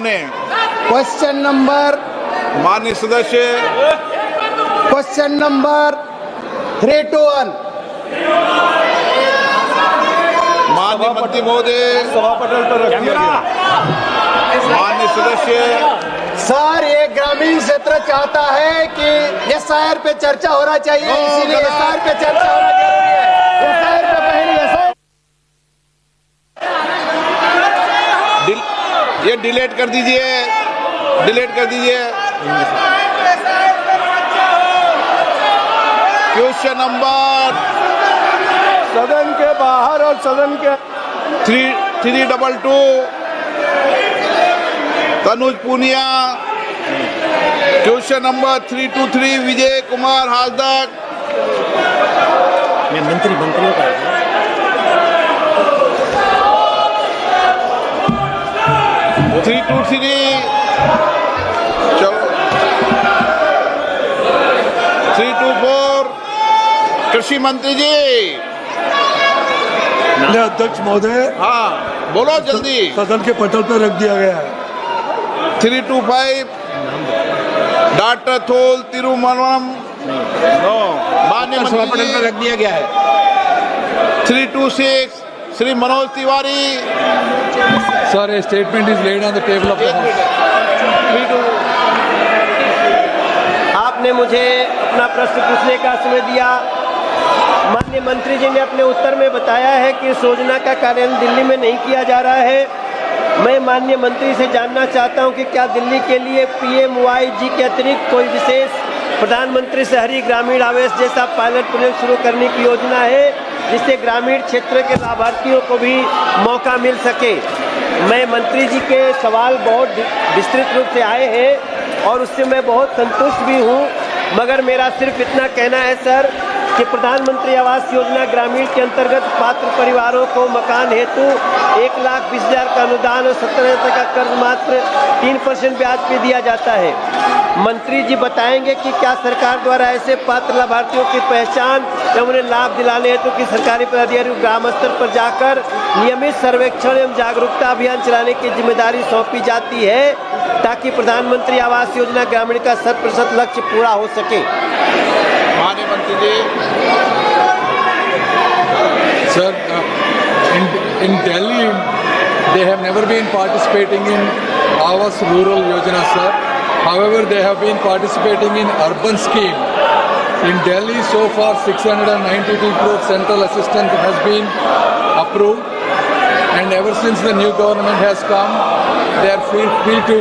ने question number माननीय सदस्य क्वेश्चन नंबर 321 माननीय मंत्री महोदय सभापटल पर रख दिया गया। माननीय सदस्य सर, ये ग्रामीण क्षेत्र चाहता है कि एसआईआर पे चर्चा होना चाहिए, इसीलिए एसआईआर पे चर्चा होना जरूरी है। एसआईआर पे पहले ये डिलीट कर दीजिए, डिलीट कर दीजिए। क्वेश्चन नंबर सदन के बाहर और सदन के 322 तनुज पूनिया। Question number 323 Vijay Kumar हाजदक। मंत्रियों का 323 चलो 324 कृषि मंत्री जी। अध्यक्ष महोदय, हाँ बोलो जल्दी। सदन के पटल पर रख दिया गया है। 325 डॉक्टर थोल तिरुमलम मान्य मंत्री जी। रख दिया गया है। 326 Shri Manoj Tiwari. Sir, a statement is laid on the table of the House. आपने मुझे अपना प्रश्न पूछने का समय दिया। माननीय मंत्री जी ने अपने उत्तर में बताया है कि इस योजना का कार्यान्वयन दिल्ली में नहीं किया जा रहा है। मैं माननीय मंत्री से जानना चाहता हूं कि क्या दिल्ली के लिए PMYG के अतिरिक्त कोई विशेष प्रधानमंत्री शहरी ग्रामीण आवास जैसा पायलट प्रोजेक्ट शुरू करने की योजना है, जिससे ग्रामीण क्षेत्र के लाभार्थियों को भी मौका मिल सके। मैं मंत्री जी के सवाल बहुत विस्तृत रूप से आए हैं और उससे मैं बहुत संतुष्ट भी हूं, मगर मेरा सिर्फ इतना कहना है सर कि प्रधानमंत्री आवास योजना ग्रामीण के अंतर्गत पात्र परिवारों को मकान हेतु 1,20,000 का अनुदान और 17,000 का कर्ज मात्र 3% ब्याज पे दिया जाता है। मंत्री जी बताएंगे कि क्या सरकार द्वारा ऐसे पात्र लाभार्थियों की पहचान एवं उन्हें लाभ दिलाने हेतु कि सरकारी पदाधिकारी ग्राम स्तर पर जाकर नियमित सर्वेक्षण एवं जागरूकता अभियान चलाने की जिम्मेदारी सौंपी जाती है, ताकि प्रधानमंत्री आवास योजना ग्रामीण का 100% लक्ष्य पूरा हो सके। माननीय मंत्री जी। Sir, in Delhi, they have never been participating in Awas Rural Yojana, sir. However, they have been participating in urban scheme. In Delhi, so far 692 crore central assistance has been approved, and ever since the new government has come, they are free to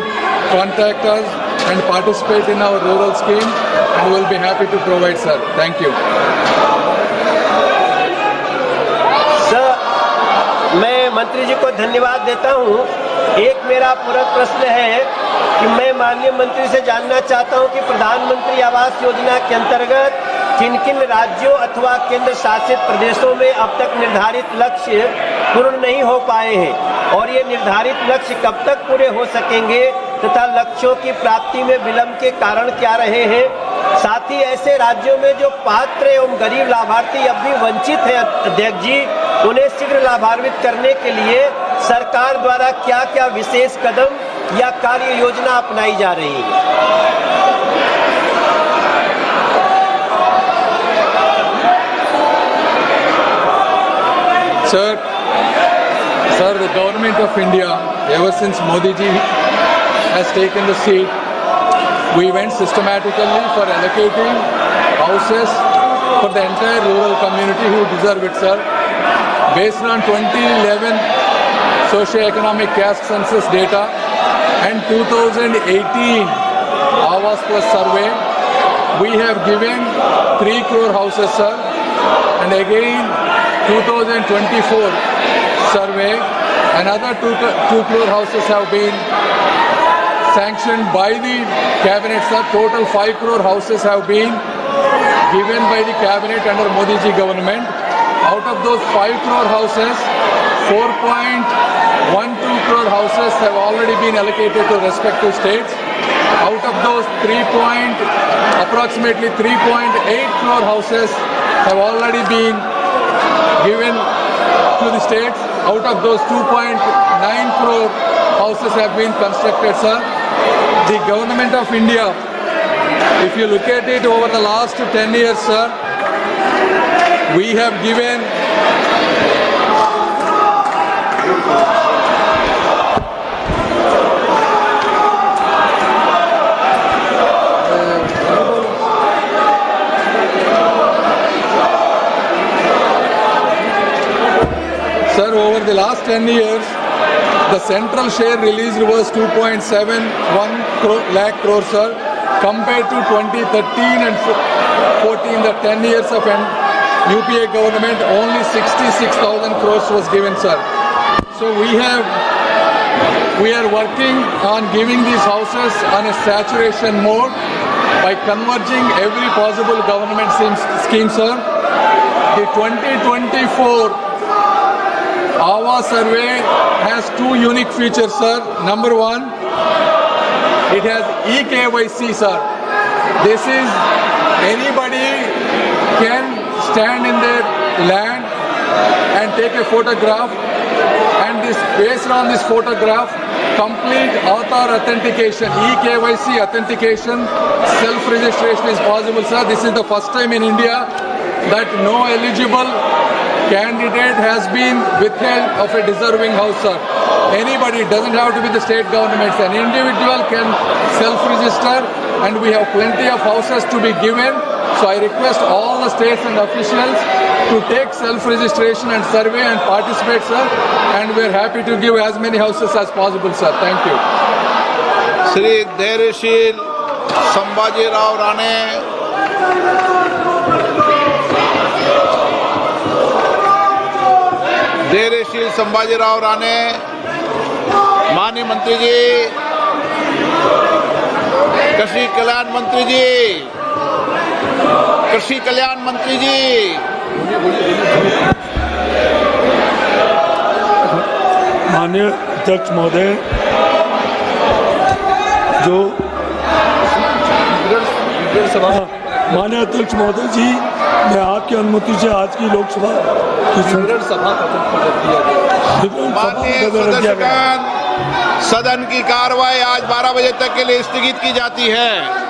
contact us and participate in our rural scheme, and we will be happy to provide, sir. Thank you. Sir, मैं मंत्री जी को धन्यवाद देता हूं। एक मेरा पूरक प्रश्न है कि मैं माननीय मंत्री से जानना चाहता हूं कि प्रधानमंत्री आवास योजना के अंतर्गत किन किन राज्यों अथवा केंद्र शासित प्रदेशों में अब तक निर्धारित लक्ष्य पूर्ण नहीं हो पाए हैं, और ये निर्धारित लक्ष्य कब तक पूरे हो सकेंगे तथा लक्ष्यों की प्राप्ति में विलंब के कारण क्या रहे हैं। साथ ही ऐसे राज्यों में जो पात्र एवं गरीब लाभार्थी अब भी वंचित हैं अध्यक्ष जी, उन्हें शीघ्र लाभान्वित करने के लिए सरकार द्वारा क्या क्या विशेष कदम या कार्य योजना अपनाई जा रही है। Sir, the government of India, ever since Modi ji has taken the seat, we went systematically for allocating houses for the entire rural community who deserve it, sir. Based on 2011 socio-economic caste census data and 2018 Awas Plus survey, we have given 3 crore houses, sir, and again 2024 survey, another 2 crore houses have been sanctioned by the cabinet, sir. Total 5 crore houses have been given by the cabinet under Modi ji government. Out of those 5 crore houses, 4.12 crore houses have already been allocated to respective states. Out of those approximately 3.8 crore houses have already been given to the states. Out of those 2.9 crore houses have been constructed, sir. The government of India, if you look at it over the last 10 years, sir, we have given Sir, over the last 10 years, the central share released was 2.71 lakh crore, sir, compared to 2013 and 14, the 10 years of UPA government, only 66,000 crores was given, sir. So we are working on giving these houses on a saturation mode by converging every possible government scheme, sir. The 2024 Awa survey has two unique features, sir. Number one, it has eKYC, sir. This is anybody can stand in their land and take a photograph, and this based on this photograph, complete Aadhaar authentication, eKYC authentication, self-registration is possible, sir. This is the first time in India that no eligible candidate has been withheld of a deserving house, sir. Anybody, it doesn't have to be the state governments. An individual can self-register, and we have plenty of houses to be given. So I request all the states and officials to take self-registration and survey and participate, sir. And we're happy to give as many houses as possible, sir. Thank you. Shri धैर्यशील संभाजीराव राणे, धैर्यशील संभाजीराव राणे, माननीय मंत्री जी, कृषि कल्याण मंत्री जी, कृषि कल्याण मंत्री जी, माननीय अध्यक्ष महोदय, जो माननीय अध्यक्ष महोदय जी, मैं आपकी अनुमति से आज की लोकसभा की माननीय सदस्यगण, सदन की कार्रवाई आज 12 बजे तक के लिए स्थगित की जाती है।